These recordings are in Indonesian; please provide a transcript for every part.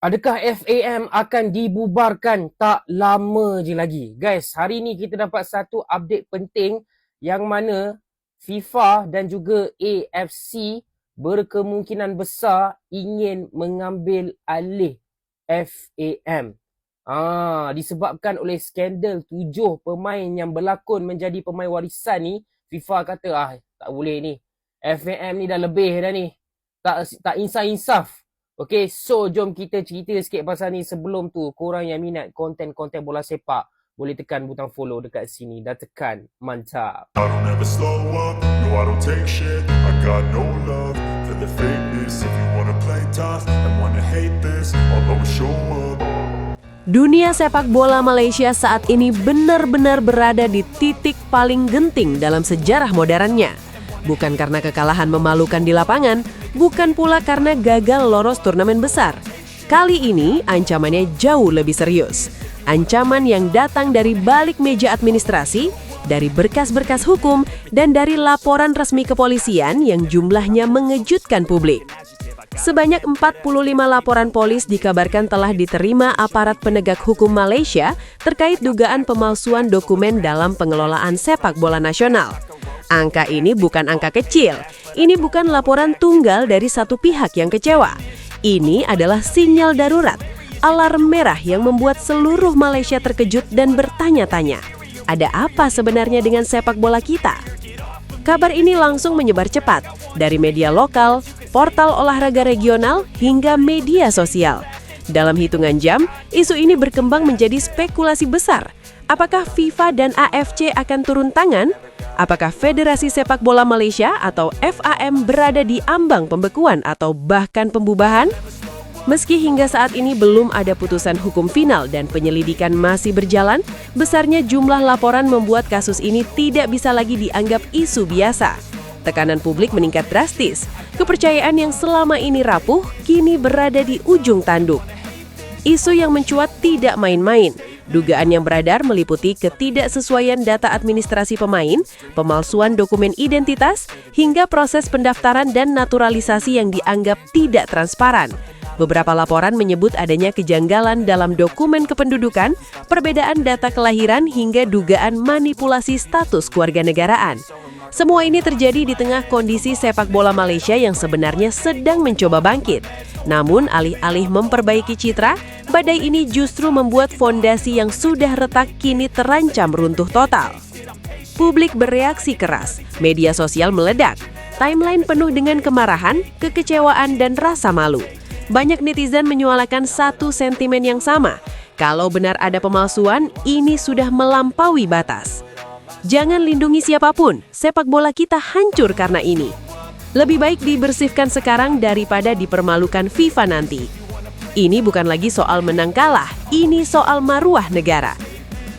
Adakah FAM akan dibubarkan tak lama je lagi? Guys, hari ni kita dapat satu update penting yang mana FIFA dan juga AFC berkemungkinan besar ingin mengambil alih FAM. Disebabkan oleh skandal 7 pemain yang berlakon menjadi pemain warisan ni, FIFA kata tak boleh ni. FAM ni dah lebih dah ni. Tak insaf-insaf. Okay, so jom kita cerita sikit pasal ni. Sebelum tu, korang yang minat konten-konten bola sepak, boleh tekan butang follow dekat sini dan tekan mantap. I don't ever slow up, no I don't take shit. I got no love for the fakeness. If you wanna play tough and wanna hate this, I'll always show up. Dunia sepak bola Malaysia saat ini benar-benar berada di titik paling genting dalam sejarah modernnya. Bukan karena kekalahan memalukan di lapangan, bukan pula karena gagal lolos turnamen besar. Kali ini ancamannya jauh lebih serius. Ancaman yang datang dari balik meja administrasi, dari berkas-berkas hukum, dan dari laporan resmi kepolisian yang jumlahnya mengejutkan publik. Sebanyak 45 laporan polis dikabarkan telah diterima aparat penegak hukum Malaysia terkait dugaan pemalsuan dokumen dalam pengelolaan sepak bola nasional. Angka ini bukan angka kecil. Ini bukan laporan tunggal dari satu pihak yang kecewa. Ini adalah sinyal darurat, alarm merah yang membuat seluruh Malaysia terkejut dan bertanya-tanya, ada apa sebenarnya dengan sepak bola kita? Kabar ini langsung menyebar cepat, dari media lokal, portal olahraga regional, hingga media sosial. Dalam hitungan jam, isu ini berkembang menjadi spekulasi besar. Apakah FIFA dan AFC akan turun tangan? Apakah Federasi Sepak Bola Malaysia atau FAM berada di ambang pembekuan atau bahkan pembubahan? Meski hingga saat ini belum ada putusan hukum final dan penyelidikan masih berjalan, besarnya jumlah laporan membuat kasus ini tidak bisa lagi dianggap isu biasa. Tekanan publik meningkat drastis. Kepercayaan yang selama ini rapuh kini berada di ujung tanduk. Isu yang mencuat tidak main-main. Dugaan yang beredar meliputi ketidaksesuaian data administrasi pemain, pemalsuan dokumen identitas, hingga proses pendaftaran dan naturalisasi yang dianggap tidak transparan. Beberapa laporan menyebut adanya kejanggalan dalam dokumen kependudukan, perbedaan data kelahiran, hingga dugaan manipulasi status kewarganegaraan. Semua ini terjadi di tengah kondisi sepak bola Malaysia yang sebenarnya sedang mencoba bangkit. Namun, alih-alih memperbaiki citra, badai ini justru membuat fondasi yang sudah retak kini terancam runtuh total. Publik bereaksi keras, media sosial meledak, timeline penuh dengan kemarahan, kekecewaan, dan rasa malu. Banyak netizen menyuarakan satu sentimen yang sama. Kalau benar ada pemalsuan, ini sudah melampaui batas. Jangan lindungi siapapun, sepak bola kita hancur karena ini. Lebih baik dibersihkan sekarang daripada dipermalukan FIFA nanti. Ini bukan lagi soal menang kalah, ini soal maruah negara.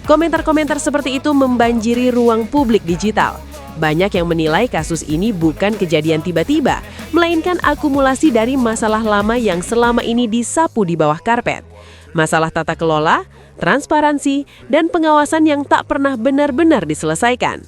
Komentar-komentar seperti itu membanjiri ruang publik digital. Banyak yang menilai kasus ini bukan kejadian tiba-tiba, melainkan akumulasi dari masalah lama yang selama ini disapu di bawah karpet. Masalah tata kelola, transparansi, dan pengawasan yang tak pernah benar-benar diselesaikan.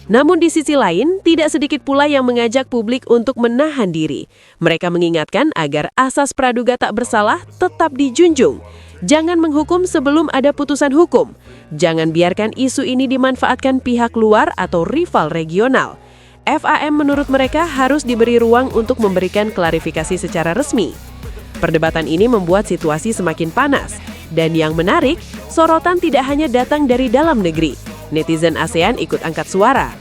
Namun di sisi lain, tidak sedikit pula yang mengajak publik untuk menahan diri. Mereka mengingatkan agar asas praduga tak bersalah tetap dijunjung. Jangan menghukum sebelum ada putusan hukum. Jangan biarkan isu ini dimanfaatkan pihak luar atau rival regional. FAM menurut mereka harus diberi ruang untuk memberikan klarifikasi secara resmi. Perdebatan ini membuat situasi semakin panas. Dan yang menarik, sorotan tidak hanya datang dari dalam negeri. Netizen ASEAN ikut angkat suara.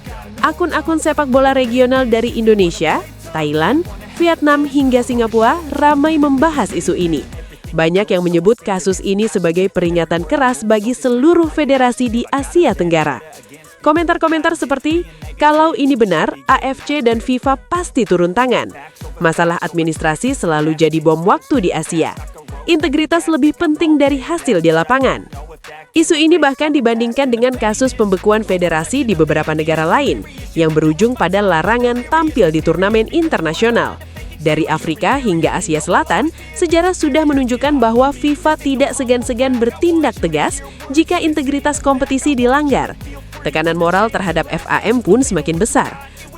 Akun-akun sepak bola regional dari Indonesia, Thailand, Vietnam hingga Singapura ramai membahas isu ini. Banyak yang menyebut kasus ini sebagai peringatan keras bagi seluruh federasi di Asia Tenggara. Komentar-komentar seperti, kalau ini benar, AFC dan FIFA pasti turun tangan. Masalah administrasi selalu jadi bom waktu di Asia. Integritas lebih penting dari hasil di lapangan. Isu ini bahkan dibandingkan dengan kasus pembekuan federasi di beberapa negara lain yang berujung pada larangan tampil di turnamen internasional. Dari Afrika hingga Asia Selatan, sejarah sudah menunjukkan bahwa FIFA tidak segan-segan bertindak tegas jika integritas kompetisi dilanggar. Tekanan moral terhadap FAM pun semakin besar.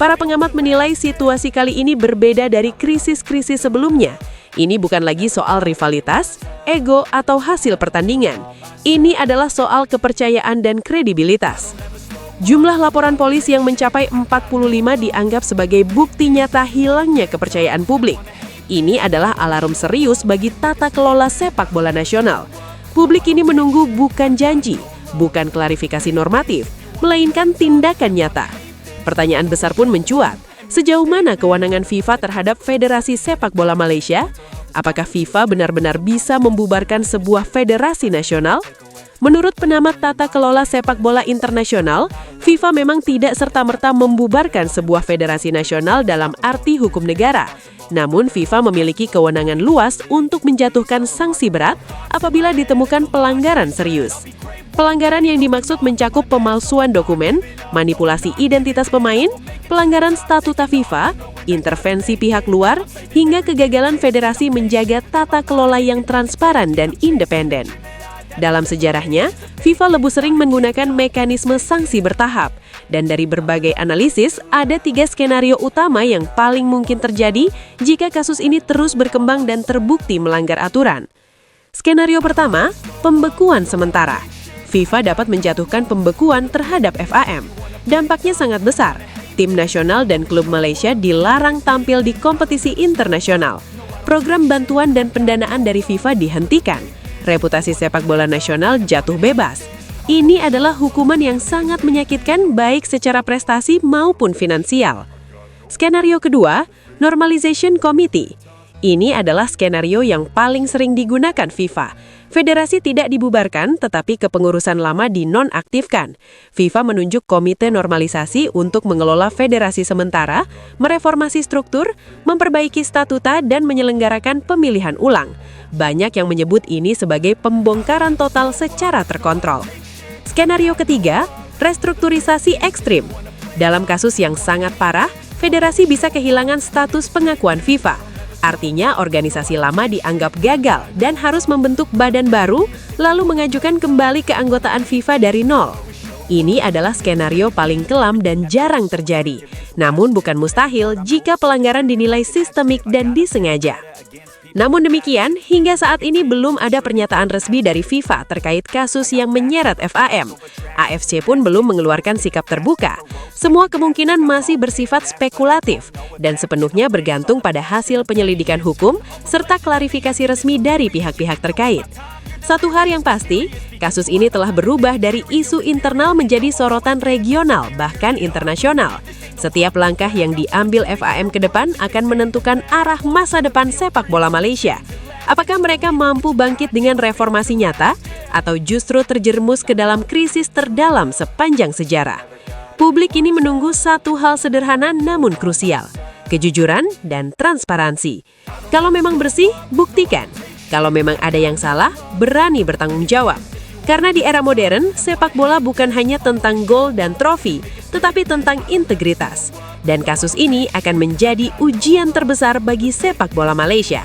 Para pengamat menilai situasi kali ini berbeda dari krisis-krisis sebelumnya. Ini bukan lagi soal rivalitas, ego, atau hasil pertandingan. Ini adalah soal kepercayaan dan kredibilitas. Jumlah laporan polisi yang mencapai 45 dianggap sebagai bukti nyata hilangnya kepercayaan publik. Ini adalah alarm serius bagi tata kelola sepak bola nasional. Publik ini menunggu bukan janji, bukan klarifikasi normatif, melainkan tindakan nyata. Pertanyaan besar pun mencuat, sejauh mana kewenangan FIFA terhadap Federasi Sepak Bola Malaysia? Apakah FIFA benar-benar bisa membubarkan sebuah federasi nasional? Menurut pengamat tata kelola sepak bola internasional, FIFA memang tidak serta-merta membubarkan sebuah federasi nasional dalam arti hukum negara. Namun FIFA memiliki kewenangan luas untuk menjatuhkan sanksi berat apabila ditemukan pelanggaran serius. Pelanggaran yang dimaksud mencakup pemalsuan dokumen, manipulasi identitas pemain, pelanggaran statuta FIFA, intervensi pihak luar, hingga kegagalan federasi menjaga tata kelola yang transparan dan independen. Dalam sejarahnya, FIFA lebih sering menggunakan mekanisme sanksi bertahap. Dan dari berbagai analisis, ada 3 skenario utama yang paling mungkin terjadi jika kasus ini terus berkembang dan terbukti melanggar aturan. Skenario pertama, pembekuan sementara. FIFA dapat menjatuhkan pembekuan terhadap FAM. Dampaknya sangat besar. Tim nasional dan klub Malaysia dilarang tampil di kompetisi internasional. Program bantuan dan pendanaan dari FIFA dihentikan. Reputasi sepak bola nasional jatuh bebas. Ini adalah hukuman yang sangat menyakitkan baik secara prestasi maupun finansial. Skenario kedua, Normalization Committee. Ini adalah skenario yang paling sering digunakan FIFA. Federasi tidak dibubarkan, tetapi kepengurusan lama dinonaktifkan. FIFA menunjuk komite normalisasi untuk mengelola federasi sementara, mereformasi struktur, memperbaiki statuta, dan menyelenggarakan pemilihan ulang. Banyak yang menyebut ini sebagai pembongkaran total secara terkontrol. Skenario ketiga, restrukturisasi ekstrim. Dalam kasus yang sangat parah, federasi bisa kehilangan status pengakuan FIFA. Artinya organisasi lama dianggap gagal dan harus membentuk badan baru, lalu mengajukan kembali keanggotaan FIFA dari nol. Ini adalah skenario paling kelam dan jarang terjadi. Namun bukan mustahil jika pelanggaran dinilai sistemik dan disengaja. Namun demikian, hingga saat ini belum ada pernyataan resmi dari FIFA terkait kasus yang menyeret FAM. AFC pun belum mengeluarkan sikap terbuka. Semua kemungkinan masih bersifat spekulatif dan sepenuhnya bergantung pada hasil penyelidikan hukum serta klarifikasi resmi dari pihak-pihak terkait. Satu hal yang pasti, kasus ini telah berubah dari isu internal menjadi sorotan regional bahkan internasional. Setiap langkah yang diambil FAM ke depan akan menentukan arah masa depan sepak bola Malaysia. Apakah mereka mampu bangkit dengan reformasi nyata atau justru terjerumus ke dalam krisis terdalam sepanjang sejarah? Publik ini menunggu satu hal sederhana namun krusial, kejujuran dan transparansi. Kalau memang bersih, buktikan. Kalau memang ada yang salah, berani bertanggung jawab. Karena di era modern, sepak bola bukan hanya tentang gol dan trofi, tetapi tentang integritas. Dan kasus ini akan menjadi ujian terbesar bagi sepak bola Malaysia.